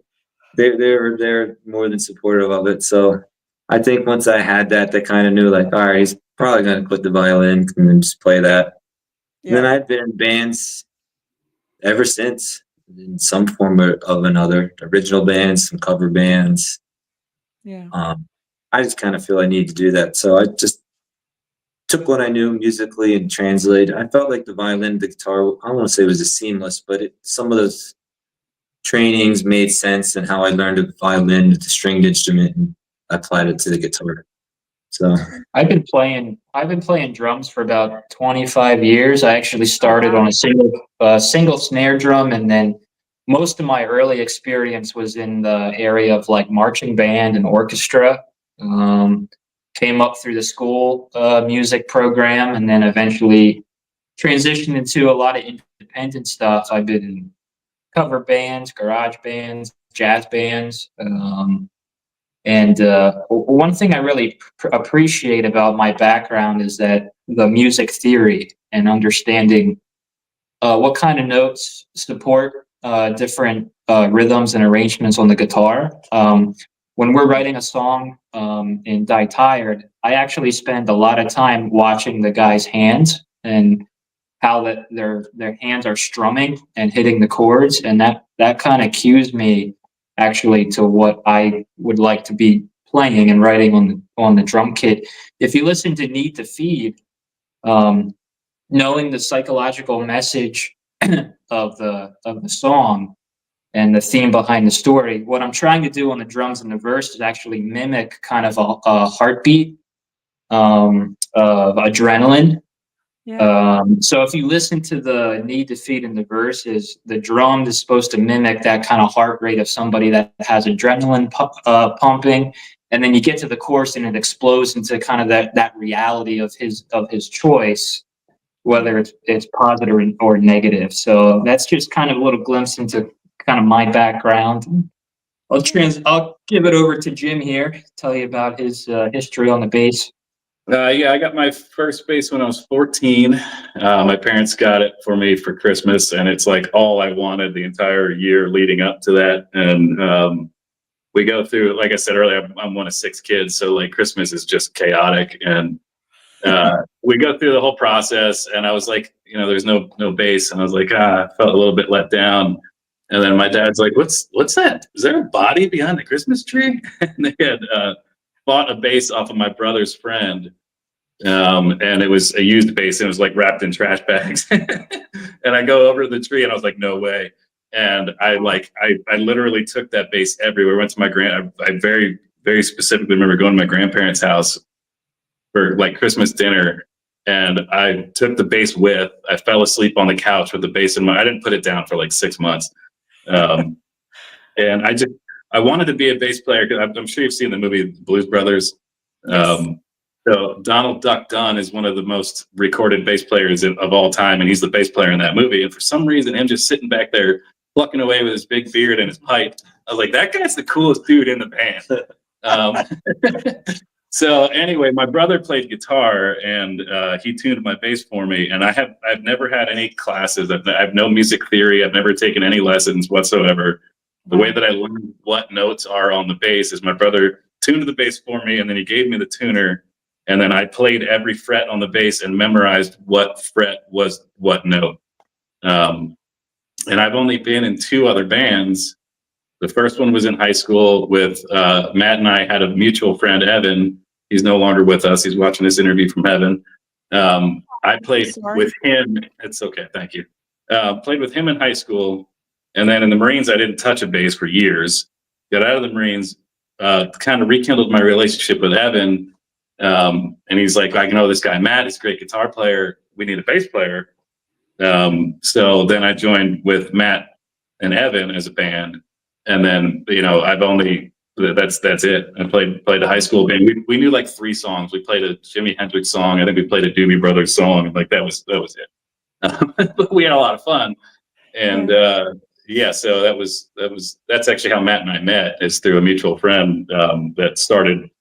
they're more than supportive of it. So I think once I had that, they kind of knew like, all right, he's probably gonna quit the violin and then just play that. And then Yeah. I've been in bands ever since, in some form of another. Original bands, some cover bands. Yeah. I just kind of feel I need to do that, so I just took what I knew musically and translated. I felt like the violin, the guitar. I don't want to say it was a seamless, but some of those trainings made sense, and how I learned the violin, the stringed instrument, and applied it to the guitar. So I've been playing drums for about 25 years. I actually started on a single snare drum, and then most of my early experience was in the area of like marching band and orchestra. Came up through the school music program, and then eventually transitioned into a lot of independent stuff. I've been in cover bands, garage bands, jazz bands. And one thing I really appreciate about my background is that the music theory and understanding what kind of notes support different rhythms and arrangements on the guitar. When we're writing a song in Die Tired, I actually spend a lot of time watching the guys' hands and how their hands are strumming and hitting the chords, and that kind of cues me actually to what I would like to be playing and writing on the drum kit. If you listen to Need to Feed, knowing the psychological message of the song and the theme behind the story, what I'm trying to do on the drums and the verse is actually mimic kind of a heartbeat of adrenaline. Yeah. So if you listen to the Need to Feed in the verses, the drum is supposed to mimic that kind of heart rate of somebody that has adrenaline pumping, and then you get to the chorus and it explodes into kind of that reality of his choice, whether it's positive or negative. So that's just kind of a little glimpse into kind of my background. I'll give it over to Jim here, tell you about his history on the bass. Yeah, I got my first bass when I was 14. My parents got it for me for Christmas, and it's like all I wanted the entire year leading up to that. And we go through, like I said earlier, I'm one of 6 kids, so like Christmas is just chaotic. And we go through the whole process, and I was like, there's no bass, and I was like, I felt a little bit let down. And then my dad's like, what's that? Is there a body behind the Christmas tree? And they had bought a bass off of my brother's friend. And it was a used bass, and it was like wrapped in trash bags. And I go over to the tree, and I was like, no way. And I literally took that bass everywhere. Went to I very, very specifically remember going to my grandparents' house for like Christmas dinner. And I took the bass I fell asleep on the couch with the bass I didn't put it down for like 6 months. And I wanted to be a bass player because I'm sure you've seen the movie Blues Brothers. So Donald Duck Dunn is one of the most recorded bass players of all time, and he's the bass player in that movie. And for some reason, him just sitting back there plucking away with his big beard and his pipe, I was like, that guy's the coolest dude in the band. So anyway, my brother played guitar, and he tuned my bass for me. And I've never had any classes. I have no music theory. I've never taken any lessons whatsoever. The way that I learned what notes are on the bass is my brother tuned the bass for me, and then he gave me the tuner. And then I played every fret on the bass and memorized what fret was what note. And I've only been in 2 other bands. The first one was in high school with Matt, and I had a mutual friend, Evan. He's no longer with us. He's watching this interview from heaven. I played with him. It's okay. Thank you. Played with him in high school. And then in the Marines, I didn't touch a bass for years. Got out of the Marines, kind of rekindled my relationship with Evan. And he's like, I know this guy, Matt, he's a great guitar player. We need a bass player. So then I joined with Matt and Evan as a band. And then, I've only, that's it. I played a high school band. We knew like 3 songs. We played a Jimi Hendrix song. I think we played a Doobie Brothers song. Like that was it. But we had a lot of fun. And, so that's actually how Matt and I met, is through a mutual friend, that started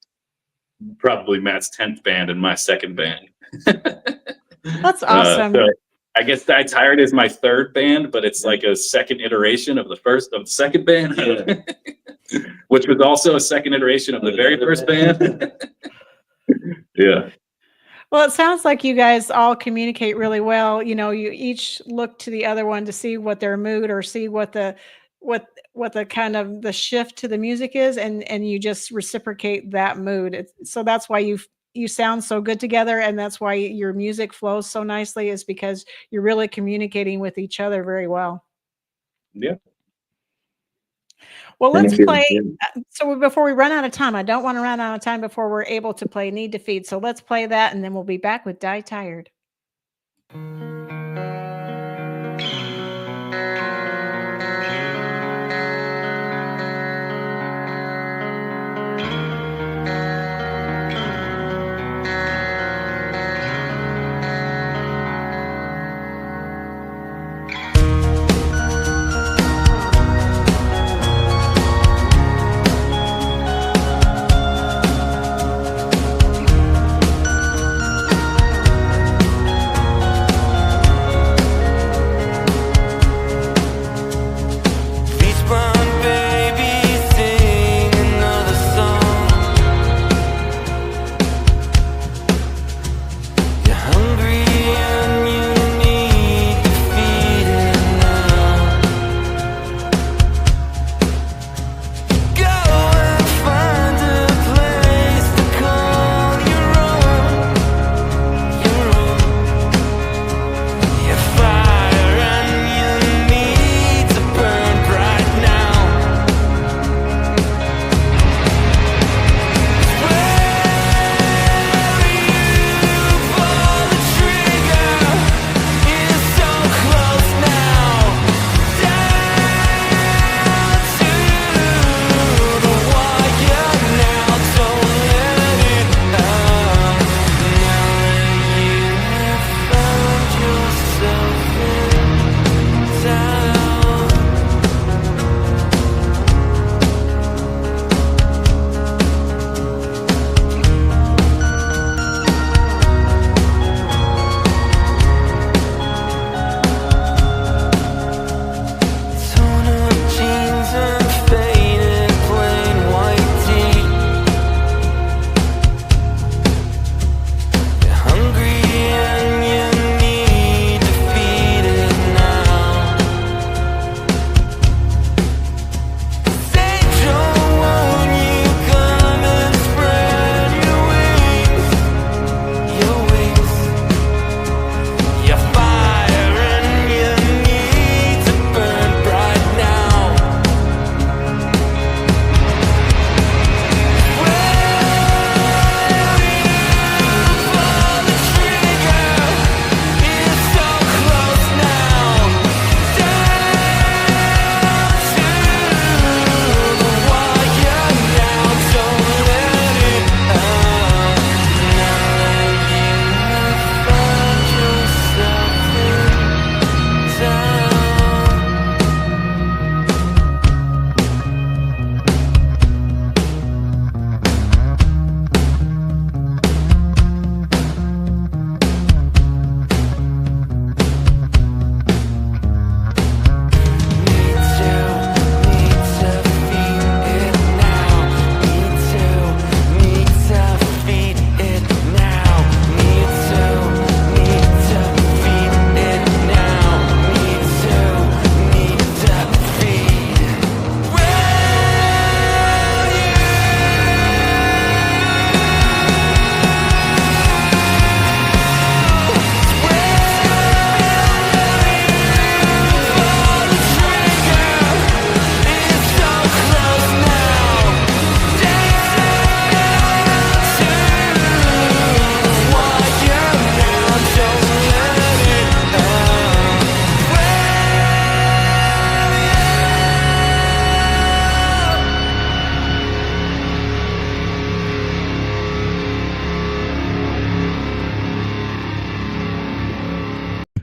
probably Matt's 10th band and my 2nd band. That's awesome. So I guess Die Tired is my 3rd band, but it's like a second iteration of the 2nd band, which was also a second iteration of the very first band. Yeah. Well, it sounds like you guys all communicate really well. You each look to the other one to see what their mood, or see what the kind of the shift to the music is, and you just reciprocate that mood. So that's why you sound so good together, and that's why your music flows so nicely, is because you're really communicating with each other very well. Yeah. Well, let's Thank you. play. Yeah. So before we run out of time, I don't want to run out of time before we're able to play Need to Feed. So let's play that, and then we'll be back with Die Tired.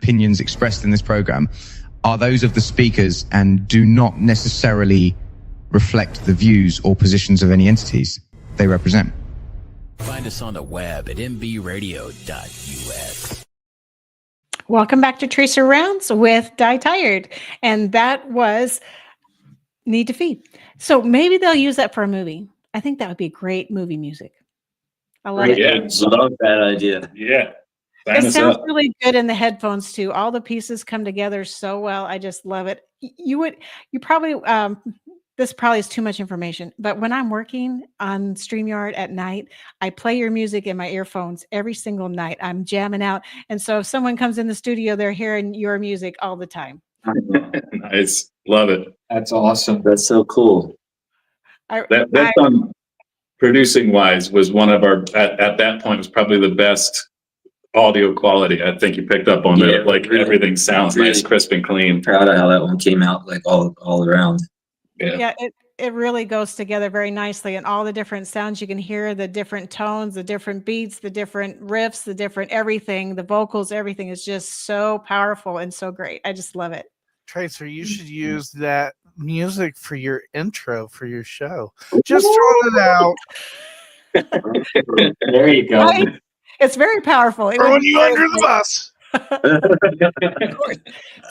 opinions expressed in this program are those of the speakers and do not necessarily reflect the views or positions of any entities they represent. Find us on the web at mbradio.us. Welcome back to Tracer Rounds with Die Tired. And that was Need to Feed. So maybe they'll use that for a movie. I think that would be great movie music. I love it. Yeah. Love that idea. Yeah. Sign It us sounds up. really good in the headphones too. All the pieces come together so well. I just love it. You probably, this probably is too much information, but when I'm working on StreamYard at night, I play your music in my earphones every single night. I'm jamming out. And so if someone comes in the studio, they're hearing your music all the time. Nice. Love it. That's awesome. That's so cool. That song, producing wise, was one of our, at that point, was probably the best audio quality. I think you picked up on Yeah, it. Like really, everything sounds really nice, crisp and clean. Proud of how that one came out, like all around. Yeah. It really goes together very nicely, and all the different sounds you can hear, the different tones, the different beats, the different riffs, the different everything, the vocals, everything is just so powerful and so great. I just love it. Tracer, you should use that music for your intro for your show. Just throwing it out. There you go. Right? It's very powerful. It would Throwing be you very under the great. bus. Of course.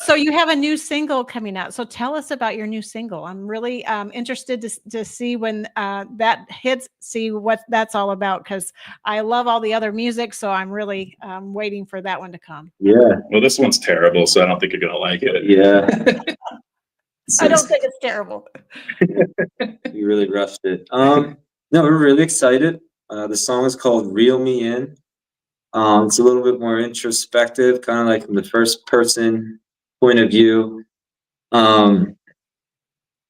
So you have a new single coming out. So tell us about your new single. I'm really interested to see when that hits, see what that's all about, because I love all the other music. So I'm really waiting for that one to come. Yeah, Well, this one's terrible, so I don't think you're gonna like it. yeah. I don't think it's terrible. You really rushed it. No, we're really excited. The song is called Reel Me In. It's a little bit more introspective, kind of like from the first person point of view. Again,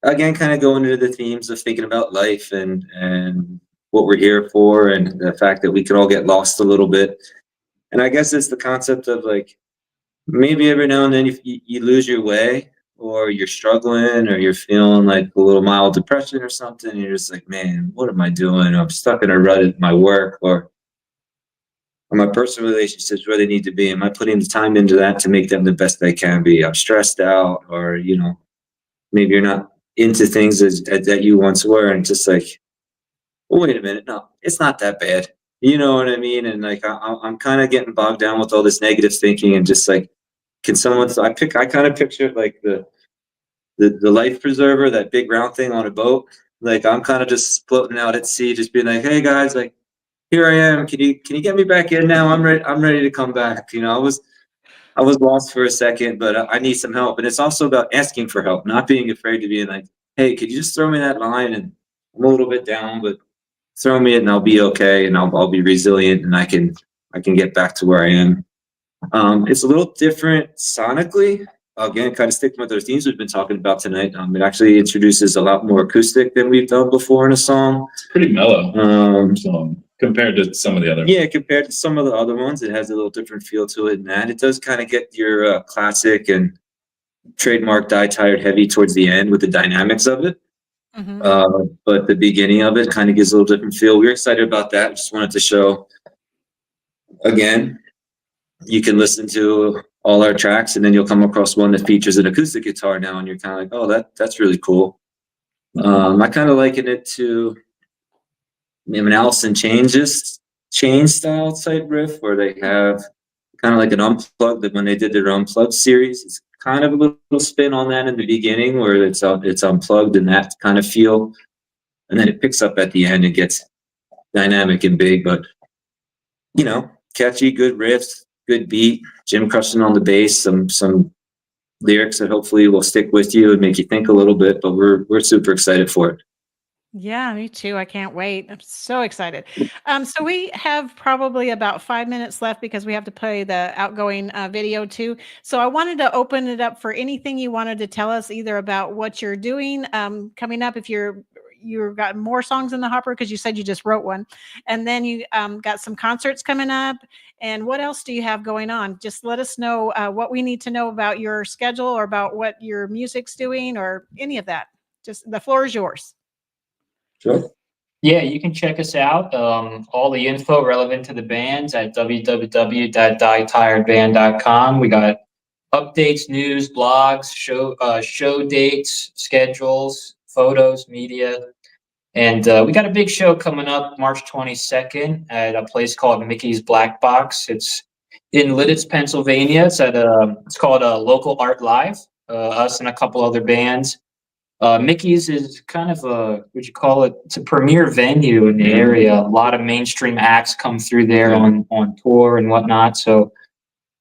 kind of going into the themes of thinking about life and what we're here for, and the fact that we could all get lost a little bit. And I guess it's the concept of like, maybe every now and then you lose your way, or you're struggling, or you're feeling like a little mild depression or something. And you're just like, man, what am I doing? I'm stuck in a rut at my work, or my personal relationships where they need to be. Am I putting the time into that to make them the best they can be? I'm stressed out, or, maybe you're not into things that you once were. And just like, well, wait a minute. No, it's not that bad. You know what I mean? And like, I'm kind of getting bogged down with all this negative thinking, and just like, can someone, I kind of picture like the life preserver, that big round thing on a boat. Like, I'm kind of just floating out at sea, just being like, hey guys, like, here I am. Can you get me back in now? I'm ready to come back. I was lost for a second, but I need some help. And it's also about asking for help, not being afraid to be like, hey, could you just throw me that line? And I'm a little bit down, but throw me it and I'll be okay, and I'll be resilient, and I can get back to where I am. It's a little different sonically. Again, kind of sticking with those themes we've been talking about tonight. It actually introduces a lot more acoustic than we've done before in a song. It's pretty mellow song compared to some of the other. Yeah, compared to some of the other ones, it has a little different feel to it. And that it does kind of get your classic and trademark Die Tired heavy towards the end with the dynamics of it. Mm-hmm. But the beginning of it kind of gives a little different feel. We were excited about that. Just wanted to show, again, you can listen to all our tracks, and then you'll come across one that features an acoustic guitar now, and you're kind of like, oh, that's really cool. I kind of liken it to an Alice in Chains style type riff, where they have kind of like an unplugged, that when they did their unplugged series, it's kind of a little spin on that in the beginning, where it's unplugged and that kind of feel, and then it picks up at the end and gets dynamic and big, but catchy, good riffs, good beat, Jim crushing on the bass, some lyrics that hopefully will stick with you and make you think a little bit, but we're super excited for it. Yeah, me too. I can't wait. I'm so excited. So we have probably about 5 minutes left because we have to play the outgoing video too. So I wanted to open it up for anything you wanted to tell us, either about what you're doing coming up, if you've got more songs in the hopper, because you said you just wrote one, and then you got some concerts coming up, and what else do you have going on? Just let us know what we need to know about your schedule, or about what your music's doing, or any of that. Just the floor is yours. Sure. Yeah, you can check us out. All the info relevant to the bands at www.dietiredband.com. We got updates, news, blogs, show dates, schedules, photos, media. And we got a big show coming up March 22nd at a place called Mickey's Black Box. It's in Lidditz, Pennsylvania. It's called Local Art Live. Us and a couple other bands. Mickey's is kind of what'd you call it? It's a premier venue in the area. A lot of mainstream acts come through there on tour and whatnot. So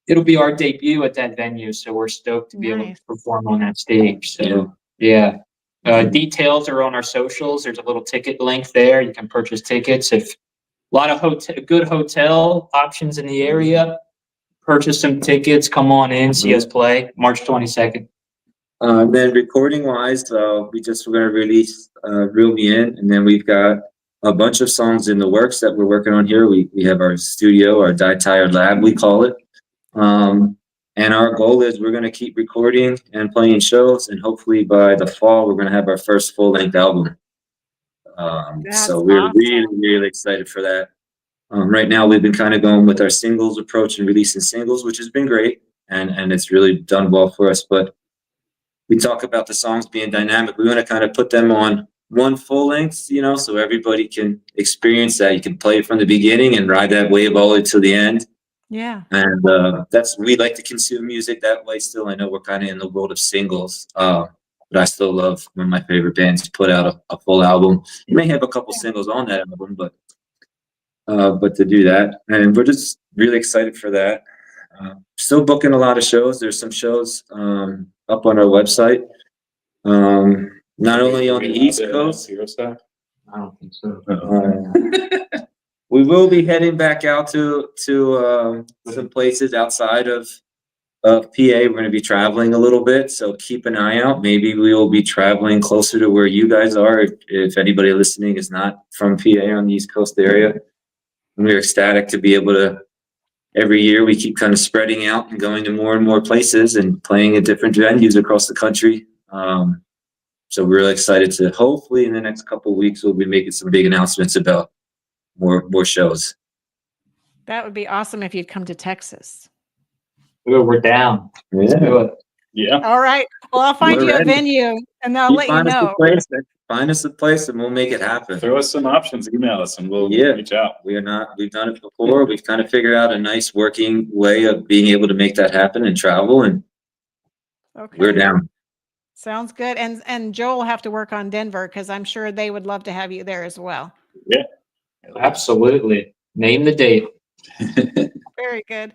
it'll be our debut at that venue. So we're stoked to be able to perform on that stage. So yeah. Details are on our socials. There's a little ticket link there. You can purchase tickets. If a lot of good hotel options in the area, purchase some tickets. Come on in, see us play March 22nd. Then recording wise, we're going to release Reel Me In, and then we've got a bunch of songs in the works that we're working on here. We have our studio, our Die Tired Lab, we call it. And our goal is we're going to keep recording and playing shows, and hopefully by the fall, we're going to have our first full-length album. So we're awesome. really, really excited for that. Right now, we've been kind of going with our singles approach and releasing singles, which has been great, and it's really done well for us. But we talk about the songs being dynamic. We want to kind of put them on one full length, so everybody can experience that. You can play it from the beginning and ride that wave all the way to the end. Yeah. And we like to consume music that way still. I know we're kind of in the world of singles, but I still love when my favorite bands put out a full album. You may have a couple singles on that album, but to do that, and we're just really excited for that. Still booking a lot of shows. There's some shows up on our website, not only on the East Coast. I don't think so. We will be heading back out to some places outside of PA. We're going to be traveling a little bit, so keep an eye out. Maybe we will be traveling closer to where you guys are if anybody listening is not from PA on the East Coast area. And we're ecstatic to be able to, every year we keep kind of spreading out and going to more and more places and playing at different venues across the country. So we're really excited to, hopefully in the next couple of weeks, we'll be making some big announcements about more shows. That would be awesome if you'd come to Texas. We're down. Let's do it. Yeah. All right. Well, I'll find We're you a ready. venue and I'll let you know. Find us a place and we'll make it happen. Throw us some options, email us, and we'll Yeah. reach out. We've done it before. We've kind of figured out a nice working way of being able to make that happen and travel, and Okay. we're down. Sounds good. And Joel will have to work on Denver because I'm sure they would love to have you there as well. Absolutely. Name the date. Very good.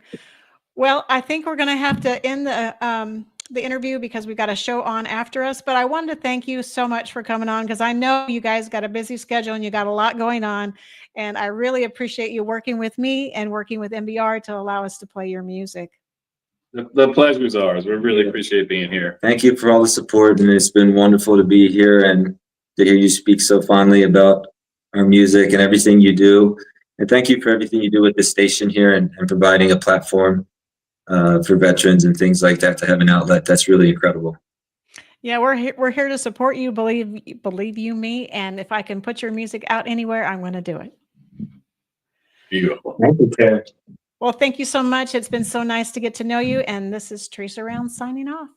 Well, I think we're going to have to end the interview because we've got a show on after us. But I wanted to thank you so much for coming on because I know you guys got a busy schedule and you got a lot going on. And I really appreciate you working with me and working with MBR to allow us to play your music. The pleasure's ours. We really appreciate being here. Thank you for all the support, and it's been wonderful to be here and to hear you speak so fondly about our music and everything you do. And thank you for everything you do with this station here and providing a platform for veterans and things like that to have an outlet. That's really incredible. Yeah, we're here to support you. Believe you me. And if I can put your music out anywhere, I'm going to do it. Beautiful. Thank you, Terry. Well, thank you so much. It's been so nice to get to know you. And this is Teresa Round signing off.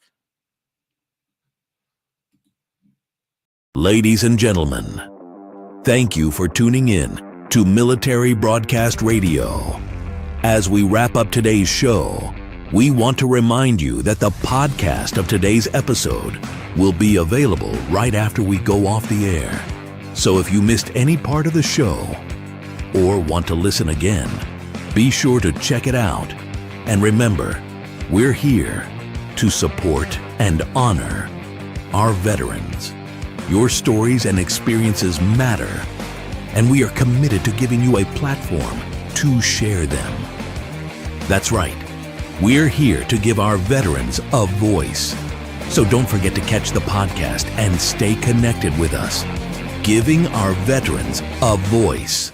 Ladies and gentlemen, thank you for tuning in to Military Broadcast Radio. As we wrap up today's show, we want to remind you that the podcast of today's episode will be available right after we go off the air. So if you missed any part of the show or want to listen again, be sure to check it out. And remember, we're here to support and honor our veterans. Your stories and experiences matter, and we are committed to giving you a platform to share them. That's right. We're here to give our veterans a voice. So don't forget to catch the podcast and stay connected with us. Giving our veterans a voice.